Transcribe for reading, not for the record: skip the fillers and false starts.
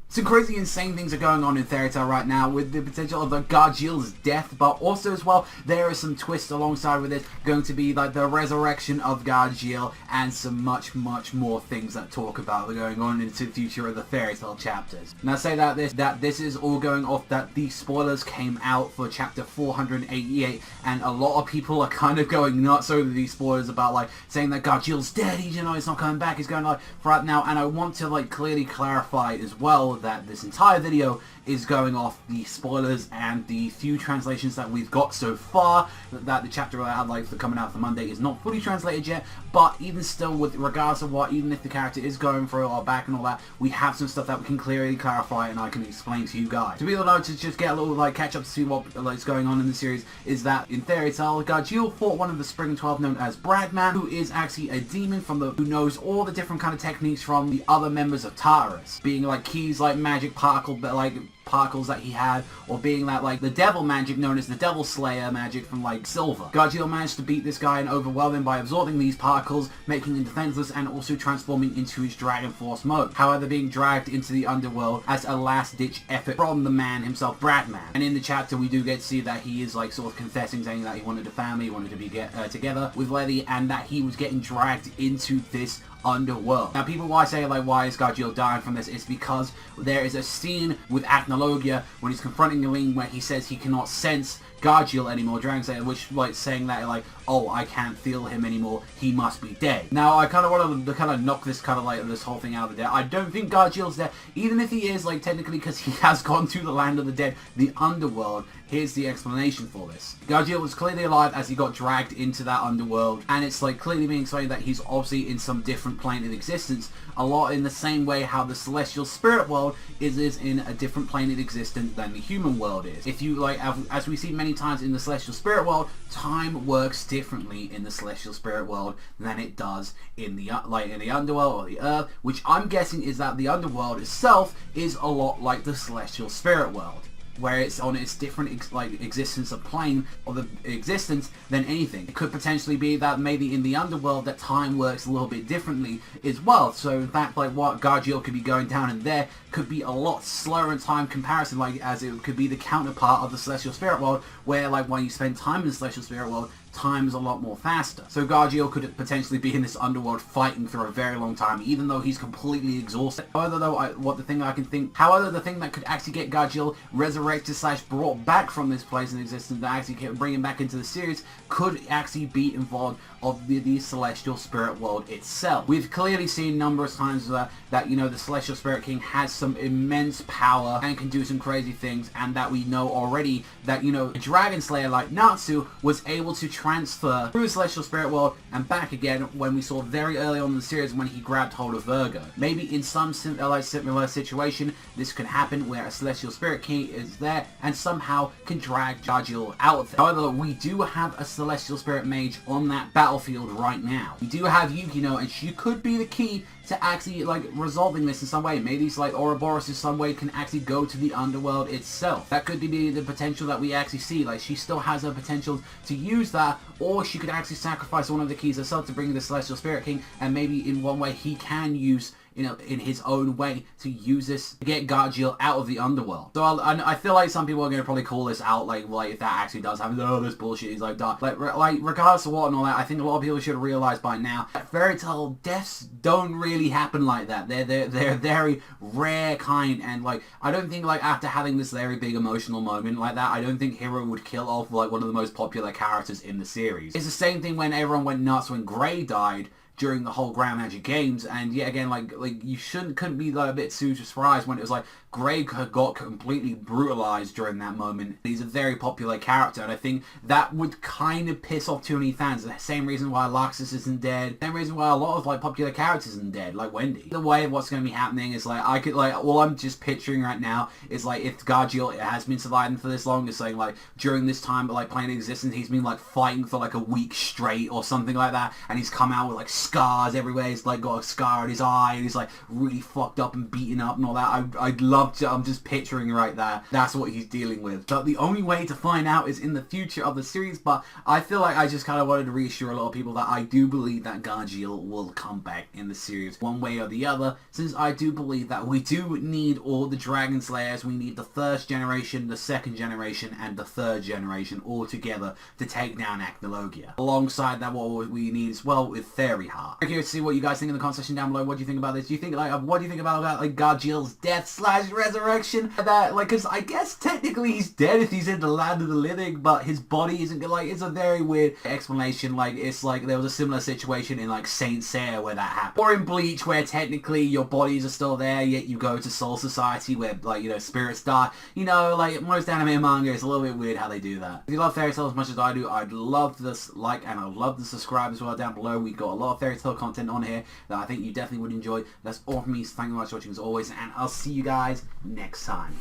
Some crazy, insane things are going on in Fairy Tail right now with the potential of the Gajeel's death, but also as well, there is some twists alongside with it, going to be like the resurrection of Gajeel and some much more things that talk about going on into the future of the Fairy Tail chapters. And I say that this is all going off that the spoilers came out for chapter 488, and a lot of people are kind of going nuts over these spoilers about like saying that Gajeel's dead, he's not coming back, he's going like right now, and I want to like clearly clarify as well that this entire video is going off the spoilers and the few translations that we've got so far. That the chapter I had like for coming out for Monday is not fully translated yet, but even still, with regards to what, even if the character is going for a while back and all that, we have some stuff that we can clearly clarify and I can explain to you guys. To be able to just get a little like catch up to see what is going on in the series is that in Fairy Tail, Gajeel fought one of the Spring 12 known as Bradhman, who is actually a demon who knows all the different kind of techniques from the other members of Tartarus, being like keys like magic particles that he had, or being that like the devil magic known as the Devil Slayer magic from like Silver. Gajeel managed to beat this guy and overwhelm him by absorbing these particles, making him defenseless and also transforming into his Dragon Force mode. However, being dragged into the underworld as a last-ditch effort from the man himself, Bradhman. And in the chapter we do get to see that he is like sort of confessing, saying that he wanted a family, he wanted to be together with Levy, and that he was getting dragged into this underworld. Now people why say like why is Gajeel dying from this, it's because there is a scene with Acnologia when he's confronting Eileen where he says he cannot sense Gajeel anymore, Dragon Slayer, which like saying that like, oh, I can't feel him anymore, he must be dead. Now I kind of want to kind of knock this kind of like this whole thing out of the dead. I don't think Gajeel's dead, even if he is like technically, because he has gone to the land of the dead, the underworld. Here's the explanation for this. Gajeel was clearly alive as he got dragged into that underworld, and it's like clearly being explained that he's obviously in some different plane of existence, a lot in the same way how the celestial spirit world is in a different plane of existence than the human world is. If you like, as we see many times in the celestial spirit world, time works differently in the celestial spirit world than it does in the underworld or the earth, which I'm guessing is that the underworld itself is a lot like the celestial spirit world, where it's on its different existence of plane of the existence than anything. It could potentially be that maybe in the underworld that time works a little bit differently as well. So in fact, like what Gajeel could be going down in there could be a lot slower in time comparison, like as it could be the counterpart of the celestial spirit world, where like when you spend time in the celestial spirit world, time is a lot more faster. So Gajeel could potentially be in this underworld fighting for a very long time, even though he's completely exhausted. However, though, the thing that could actually get Gajeel resurrected / brought back from this place in existence that actually can bring him back into the series could actually be involved of the celestial spirit world itself. We've clearly seen numerous times that you know the celestial spirit king has some immense power and can do some crazy things, and that we know already that you know a dragon slayer like Natsu was able to transfer through the celestial spirit world and back again when we saw very early on in the series when he grabbed hold of Virgo. Maybe in some similar situation this could happen where a celestial spirit king is there and somehow can drag Gajeel out of it. However, we do have a celestial spirit mage on that battlefield right now. We do have Yukino, and she could be the key to actually like resolving this in some way. Maybe it's like Ouroboros in some way can actually go to the underworld itself. That could be the potential that we actually see. Like she still has a potential to use that, or she could actually sacrifice one of the keys herself to bring the Celestial Spirit King, and maybe in one way he can use, you know, in his own way to use this to get Gajeel out of the underworld. So I feel like some people are going to probably call this out, like if that actually does happen, oh, this bullshit, he's like, dark. Like regardless of what and all that, I think a lot of people should realize by now that fairy tale deaths don't really happen like that. They're very rare kind, and like I don't think like after having this very big emotional moment like that, I don't think Hiro would kill off like one of the most popular characters in the series. It's the same thing when everyone went nuts when Gray died during the whole Grand Magic Games, and yet again, like you couldn't be like a bit too surprised when it was like Gray got completely brutalized during that moment. He's a very popular character, and I think that would kind of piss off too many fans. The same reason why Laxus isn't dead, same reason why a lot of like popular characters isn't dead, like Wendy. The way of what's going to be happening is like I could like all I'm just picturing right now is like if Gajeel has been surviving for this long, it's saying like during this time like playing existence, he's been like fighting for like a week straight or something like that, and he's come out with like scars everywhere. He's like got a scar on his eye, and he's like really fucked up and beaten up and all that. I'd love to, I'm just picturing right there, that's what he's dealing with. But the only way to find out is in the future of the series, but I feel like I just kind of wanted to reassure a lot of people that I do believe that Gajeel will come back in the series one way or the other, since I do believe that we do need all the Dragon Slayers. We need the first generation, the second generation, and the third generation all together to take down Acnologia. Alongside that, what we need as well with Fairy Heart. I'm curious to see what you guys think in the comment section down below. What do you think about this? Do you think, like, what do you think about like Gajeel's death / resurrection? That, like, because I guess technically he's dead if he's in the land of the living, but his body isn't good. Like, it's a very weird explanation. Like, it's like there was a similar situation in like Saint Seiya where that happened, or in Bleach where technically your bodies are still there, yet you go to Soul Society where, like, you know, spirits die. You know, like most anime and manga, it's a little bit weird how they do that. If you love fairy tales as much as I do, I'd love this like and I'd love to subscribe as well down below. We've got a lot of fairy tale content on here that I think you definitely would enjoy. That's all from me, so thank you very much for watching as always, and I'll see you guys next time.